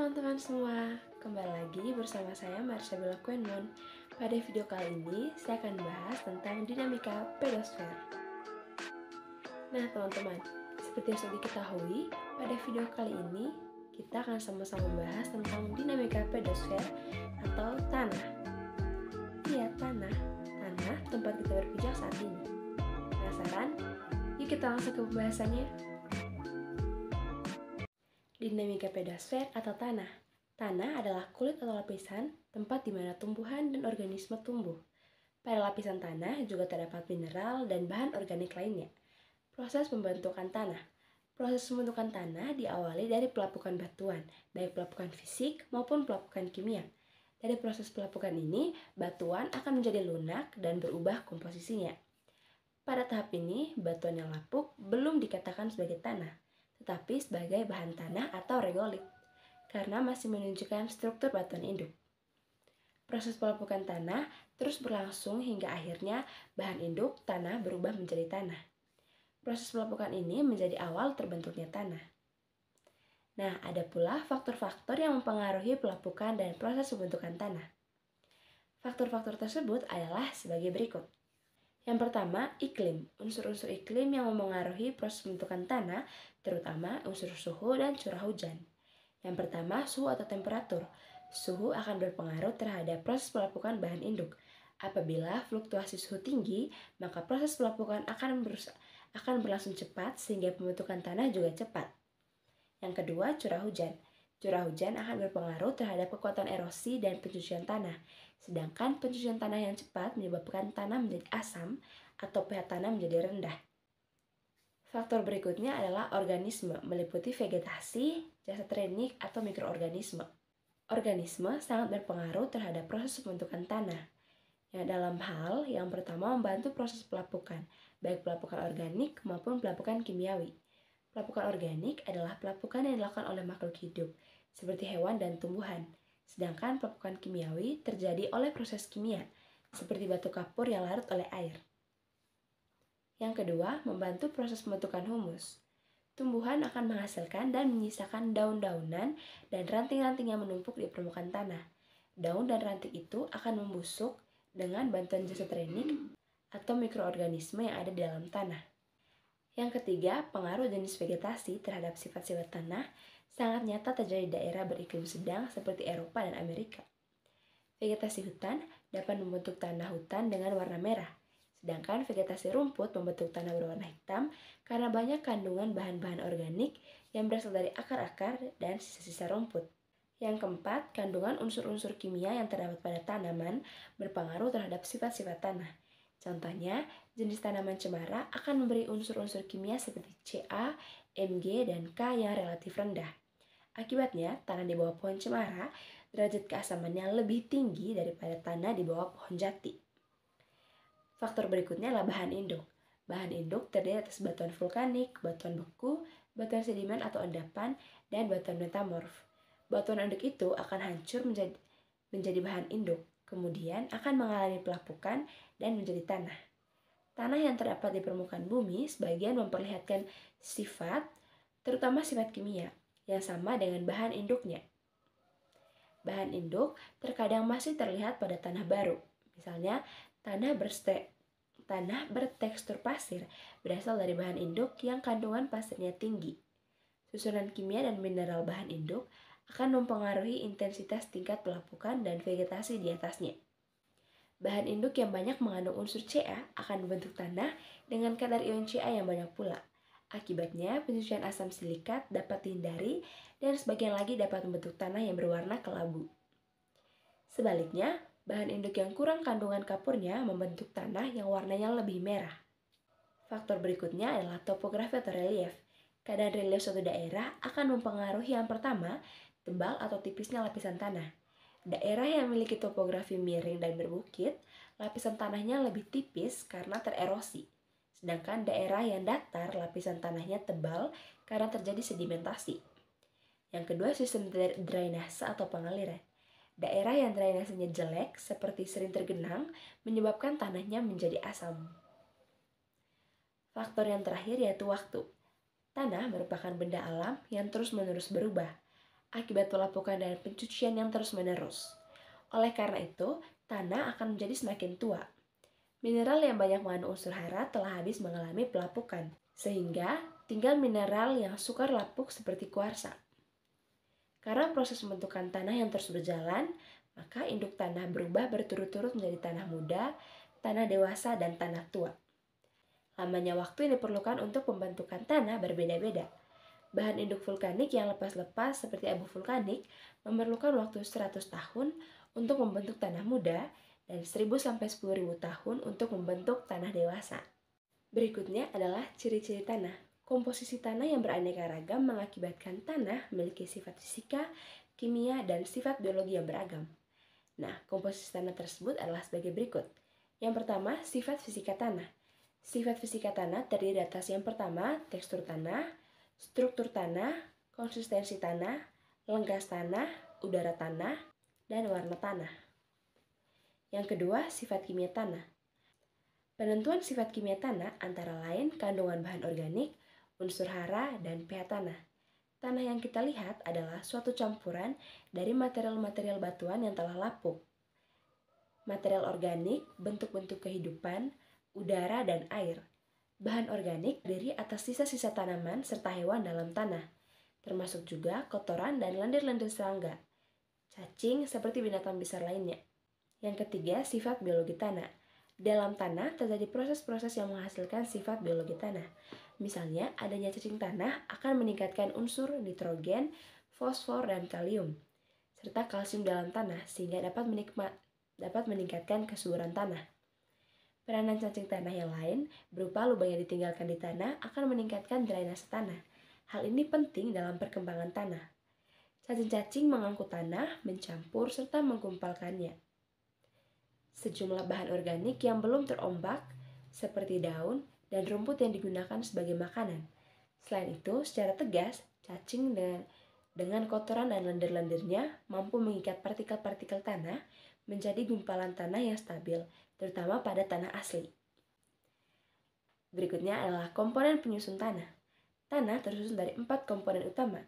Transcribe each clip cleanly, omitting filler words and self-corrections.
teman-teman semua, kembali lagi bersama saya Marshabella Quenmon. Pada video kali ini, saya akan bahas tentang dinamika pedosfer. Nah teman-teman, seperti yang sudah diketahui, pada video kali ini kita akan sama-sama membahas tentang dinamika pedosfer atau tanah. Iya, tanah tempat kita berpijak saat ini. Penasaran? Yuk kita langsung ke pembahasannya. Dinamika pedosfer atau tanah. Tanah adalah kulit atau lapisan tempat di mana tumbuhan dan organisme tumbuh. Pada lapisan tanah juga terdapat mineral dan bahan organik lainnya. Proses pembentukan tanah. Proses pembentukan tanah diawali dari pelapukan batuan, baik pelapukan fisik maupun pelapukan kimia. Dari proses pelapukan ini, batuan akan menjadi lunak dan berubah komposisinya. Pada tahap ini, batuan yang lapuk belum dikatakan sebagai tanah, tetapi sebagai bahan tanah atau regolit, karena masih menunjukkan struktur batuan induk. Proses pelapukan tanah terus berlangsung hingga akhirnya bahan induk tanah berubah menjadi tanah. Proses pelapukan ini menjadi awal terbentuknya tanah. Nah, ada pula faktor-faktor yang mempengaruhi pelapukan dan proses pembentukan tanah. Faktor-faktor tersebut adalah sebagai berikut. Yang pertama, iklim. Unsur-unsur iklim yang mempengaruhi proses pembentukan tanah, terutama unsur suhu dan curah hujan. Yang pertama, suhu atau temperatur. Suhu akan berpengaruh terhadap proses pelapukan bahan induk. Apabila fluktuasi suhu tinggi, maka proses pelapukan akan berlangsung cepat sehingga pembentukan tanah juga cepat. Yang kedua, curah hujan. Curah hujan akan berpengaruh terhadap kekuatan erosi dan pencucian tanah. Sedangkan pencucian tanah yang cepat menyebabkan tanah menjadi asam atau pH tanah menjadi rendah. Faktor berikutnya adalah organisme, meliputi vegetasi, jasad renik, atau mikroorganisme. Organisme sangat berpengaruh terhadap proses pembentukan tanah. Dalam hal yang pertama membantu proses pelapukan, baik pelapukan organik maupun pelapukan kimiawi. Pelapukan organik adalah pelapukan yang dilakukan oleh makhluk hidup, seperti hewan dan tumbuhan. Sedangkan pelapukan kimiawi terjadi oleh proses kimia, seperti batu kapur yang larut oleh air. Yang kedua, membantu proses pembentukan humus. Tumbuhan akan menghasilkan dan menyisakan daun-daunan dan ranting-ranting yang menumpuk di permukaan tanah. Daun dan ranting itu akan membusuk dengan bantuan jasad renik atau mikroorganisme yang ada di dalam tanah. Yang ketiga, pengaruh jenis vegetasi terhadap sifat-sifat tanah sangat nyata terjadi di daerah beriklim sedang seperti Eropa dan Amerika. Vegetasi hutan dapat membentuk tanah hutan dengan warna merah, sedangkan vegetasi rumput membentuk tanah berwarna hitam karena banyak kandungan bahan-bahan organik yang berasal dari akar-akar dan sisa-sisa rumput. Yang keempat, kandungan unsur-unsur kimia yang terdapat pada tanaman berpengaruh terhadap sifat-sifat tanah. Contohnya, jenis tanaman cemara akan memberi unsur-unsur kimia seperti Ca, Mg, dan K yang relatif rendah. Akibatnya, tanah di bawah pohon cemara derajat keasamannya lebih tinggi daripada tanah di bawah pohon jati. Faktor berikutnya adalah bahan induk. Bahan induk terdiri atas batuan vulkanik, batuan beku, batuan sedimen atau endapan, dan batuan metamorf. Batuan induk itu akan hancur menjadi bahan induk, kemudian akan mengalami pelapukan dan menjadi tanah. Tanah yang terdapat di permukaan bumi sebagian memperlihatkan sifat, terutama sifat kimia, yang sama dengan bahan induknya. Bahan induk terkadang masih terlihat pada tanah baru. Misalnya, tanah bertekstur pasir berasal dari bahan induk yang kandungan pasirnya tinggi. Susunan kimia dan mineral bahan induk akan mempengaruhi intensitas tingkat pelapukan dan vegetasi di atasnya. Bahan induk yang banyak mengandung unsur Ca akan membentuk tanah dengan kadar ion Ca yang banyak pula. Akibatnya, pencucian asam silikat dapat dihindari dan sebagian lagi dapat membentuk tanah yang berwarna kelabu. Sebaliknya, bahan induk yang kurang kandungan kapurnya membentuk tanah yang warnanya lebih merah. Faktor berikutnya adalah topografi atau relief. Keadaan relief suatu daerah akan mempengaruhi yang pertama, tebal atau tipisnya lapisan tanah. Daerah yang memiliki topografi miring dan berbukit, lapisan tanahnya lebih tipis karena tererosi. Sedangkan daerah yang datar, lapisan tanahnya tebal karena terjadi sedimentasi. Yang kedua, sistem drainase atau pengaliran. Daerah yang drainasenya jelek, seperti sering tergenang, menyebabkan tanahnya menjadi asam. Faktor yang terakhir yaitu waktu. Tanah merupakan benda alam yang terus-menerus berubah. akibat pelapukan dan pencucian yang terus-menerus. Oleh karena itu, tanah akan menjadi semakin tua. Mineral yang banyak mengandung unsur hara telah habis mengalami pelapukan, sehingga tinggal mineral yang sukar lapuk seperti kuarsa. Karena proses pembentukan tanah yang terus berjalan, maka induk tanah berubah berturut-turut menjadi tanah muda, tanah dewasa, dan tanah tua. Lamanya waktu yang diperlukan untuk pembentukan tanah berbeda-beda. Bahan induk vulkanik yang lepas-lepas seperti abu vulkanik memerlukan waktu 100 tahun untuk membentuk tanah muda dan 1000 sampai 10.000 tahun untuk membentuk tanah dewasa. Berikutnya adalah ciri-ciri tanah. Komposisi tanah yang beraneka ragam mengakibatkan tanah memiliki sifat fisika, kimia, dan sifat biologi yang beragam. Nah, komposisi tanah tersebut adalah sebagai berikut. Yang pertama, sifat fisika tanah. Sifat fisika tanah terdiri atas yang pertama, tekstur tanah, struktur tanah, konsistensi tanah, lenggas tanah, udara tanah, dan warna tanah. Yang kedua, sifat kimia tanah. Penentuan sifat kimia tanah antara lain kandungan bahan organik, unsur hara, dan pH tanah. Tanah yang kita lihat adalah suatu campuran dari material-material batuan yang telah lapuk. Material organik, bentuk-bentuk kehidupan, udara, dan air. Bahan organik terdiri atas sisa-sisa tanaman serta hewan dalam tanah, termasuk juga kotoran dan lendir-lendir serangga, cacing seperti binatang besar lainnya. Yang ketiga, sifat biologi tanah. Dalam tanah terjadi proses-proses yang menghasilkan sifat biologi tanah. Misalnya, adanya cacing tanah akan meningkatkan unsur nitrogen, fosfor, dan kalium, serta kalsium dalam tanah sehingga dapat meningkatkan kesuburan tanah. Peranan cacing tanah yang lain berupa lubang yang ditinggalkan di tanah akan meningkatkan drainase tanah. Hal ini penting dalam perkembangan tanah. Cacing-cacing mengangkut tanah, mencampur, serta menggumpalkannya. Sejumlah bahan organik yang belum terombak, seperti daun dan rumput yang digunakan sebagai makanan. Selain itu, secara tegas, cacing dengan kotoran dan lendir-lendirnya mampu mengikat partikel-partikel tanah menjadi gumpalan tanah yang stabil, terutama pada tanah asli. Berikutnya adalah komponen penyusun tanah. Tanah tersusun dari 4 komponen utama,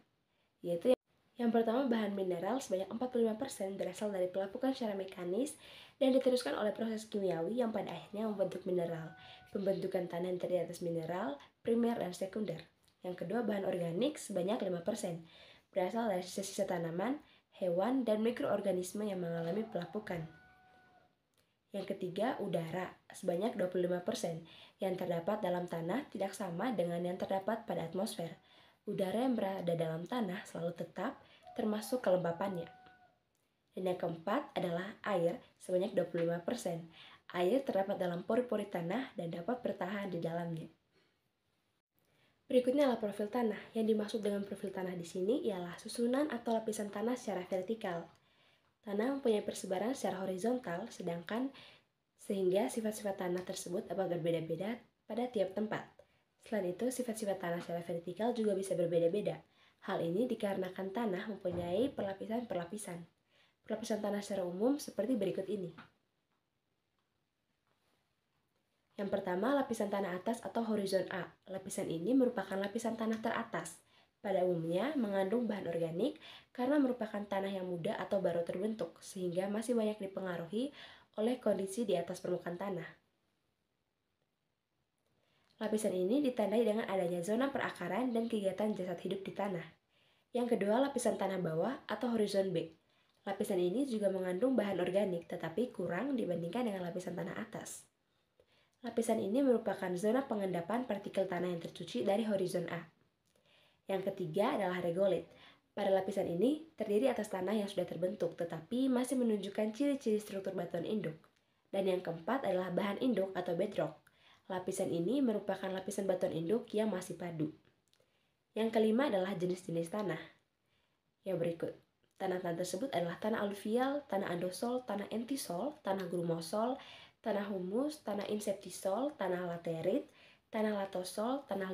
yaitu yang pertama bahan mineral sebanyak 45% berasal dari pelapukan secara mekanis dan diteruskan oleh proses kimiawi yang pada akhirnya membentuk mineral. Pembentukan tanah yang terdiri atas mineral, primer, dan sekunder. Yang kedua bahan organik sebanyak 5%, berasal dari sisa-sisa tanaman, hewan, dan mikroorganisme yang mengalami pelapukan. Yang ketiga, udara sebanyak 25% yang terdapat dalam tanah tidak sama dengan yang terdapat pada atmosfer. Udara yang berada dalam tanah selalu tetap, termasuk kelembapannya. Dan yang keempat adalah air sebanyak 25%. Air terdapat dalam pori-pori tanah dan dapat bertahan di dalamnya. Berikutnya adalah profil tanah. Yang dimaksud dengan profil tanah di sini ialah susunan atau lapisan tanah secara vertikal. Tanah mempunyai persebaran secara horizontal, sehingga sifat-sifat tanah tersebut dapat berbeda-beda pada tiap tempat. Selain itu, sifat-sifat tanah secara vertikal juga bisa berbeda-beda. Hal ini dikarenakan tanah mempunyai perlapisan-perlapisan. Perlapisan tanah secara umum seperti berikut ini. Yang pertama, lapisan tanah atas atau horizon A. Lapisan ini merupakan lapisan tanah teratas. Pada umumnya mengandung bahan organik karena merupakan tanah yang muda atau baru terbentuk, sehingga masih banyak dipengaruhi oleh kondisi di atas permukaan tanah. Lapisan ini ditandai dengan adanya zona perakaran dan kegiatan jasad hidup di tanah. Yang kedua, lapisan tanah bawah atau horizon B. Lapisan ini juga mengandung bahan organik, tetapi kurang dibandingkan dengan lapisan tanah atas. Lapisan ini merupakan zona pengendapan partikel tanah yang tercuci dari horizon A. Yang ketiga adalah regolith. Pada lapisan ini terdiri atas tanah yang sudah terbentuk, tetapi masih menunjukkan ciri-ciri struktur batuan induk. Dan yang keempat adalah bahan induk atau bedrock. Lapisan ini merupakan lapisan batuan induk yang masih padu. Yang kelima adalah jenis-jenis tanah. Yang berikut. Tanah-tanah tersebut adalah tanah aluvial, tanah andosol, tanah entisol, tanah grumosol, tanah humus, tanah inseptisol, tanah laterit, tanah latosol, tanah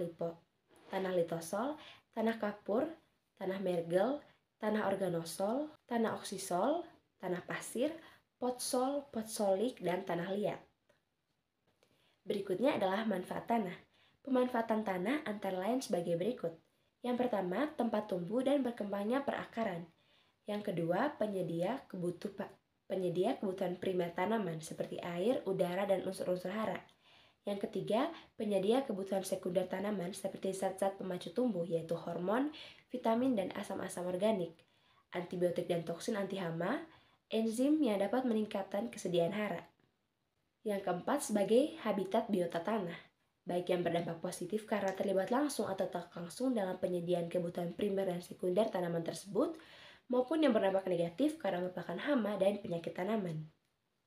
litosol, tanah kapur, tanah mergel, tanah organosol, tanah oksisol, tanah pasir, potsol, potsolik, dan tanah liat. Berikutnya adalah manfaat tanah. Pemanfaatan tanah antara lain sebagai berikut. Yang pertama, tempat tumbuh dan berkembangnya perakaran. Yang kedua, penyedia kebutuhan primer tanaman seperti air, udara, dan unsur-unsur hara. Yang ketiga, penyedia kebutuhan sekunder tanaman seperti zat-zat pemacu tumbuh yaitu hormon, vitamin, dan asam-asam organik, antibiotik dan toksin anti hama, enzim yang dapat meningkatkan kesediaan hara. Yang keempat, sebagai habitat biota tanah, baik yang berdampak positif karena terlibat langsung atau tak langsung dalam penyediaan kebutuhan primer dan sekunder tanaman tersebut, maupun yang berdampak negatif karena merupakan hama dan penyakit tanaman.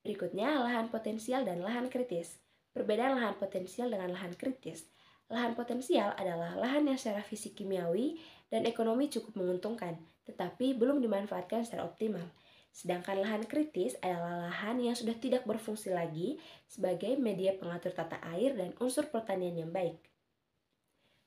Berikutnya, lahan potensial dan lahan kritis. Perbedaan lahan potensial dengan lahan kritis. Lahan potensial adalah lahan yang secara fisik kimiawi dan ekonomi cukup menguntungkan, tetapi belum dimanfaatkan secara optimal. Sedangkan lahan kritis adalah lahan yang sudah tidak berfungsi lagi sebagai media pengatur tata air dan unsur pertanian yang baik.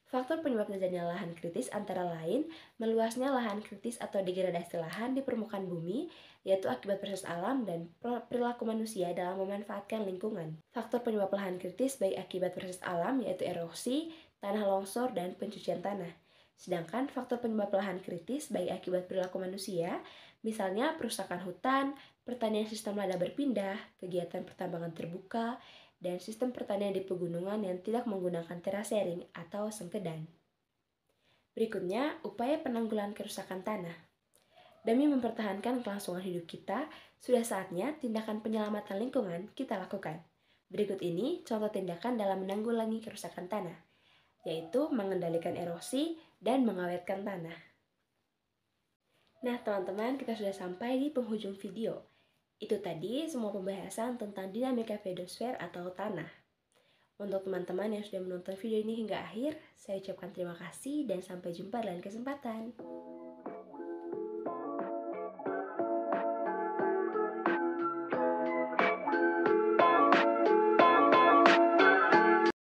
Faktor penyebab terjadinya lahan kritis antara lain meluasnya lahan kritis atau degradasi lahan di permukaan bumi, yaitu akibat proses alam dan perilaku manusia dalam memanfaatkan lingkungan. Faktor penyebab lahan kritis baik akibat proses alam yaitu erosi, tanah longsor, dan pencucian tanah. Sedangkan faktor penyebab lahan kritis baik akibat perilaku manusia, misalnya perusakan hutan, pertanian sistem lada berpindah, kegiatan pertambangan terbuka, dan sistem pertanian di pegunungan yang tidak menggunakan terasering atau sengkedan. Berikutnya, upaya penanggulangan kerusakan tanah. Demi mempertahankan kelangsungan hidup kita, sudah saatnya tindakan penyelamatan lingkungan kita lakukan. Berikut ini contoh tindakan dalam menanggulangi kerusakan tanah, yaitu mengendalikan erosi dan mengawetkan tanah. Nah, teman-teman, kita sudah sampai di penghujung video. Itu tadi semua pembahasan tentang dinamika pedosfer atau tanah. Untuk teman-teman yang sudah menonton video ini hingga akhir, saya ucapkan terima kasih dan sampai jumpa dalam kesempatan.